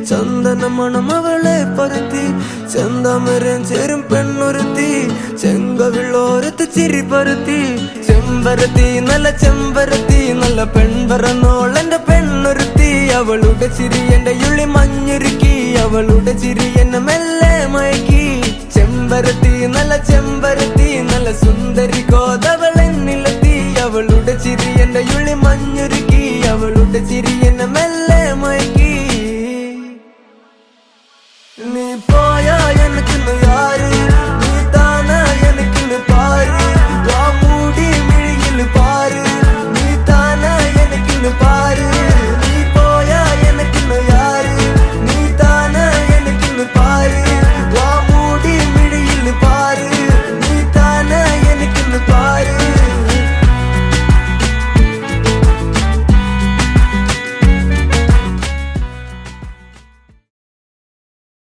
ചന്ദന മണം അവളെ പരത്തി ചെന്താമരൻ ചേരും പെണ്ണുരുത്തി ചെങ്കവിള്ളോരത്ത് ചിരി പരത്തി ചെമ്പരത്തി നല്ല ചെമ്പരത്തി നല്ല പെൺപറന്നോൾ എന്റെ പെണ്ണുരുത്തി അവളുടെ ചിരി എന്റെ ഉള്ളി മഞ്ഞുരുക്കി അവളുടെ ചിരി എന്നെ മെല്ലെ മയക്കി ചെമ്പരത്തി നല്ല സുന്ദരി കോതവൾ എന്നിലെത്തി അവളുടെ ചിരി എന്റെ ഉള്ളി മഞ്ഞുരുക്കി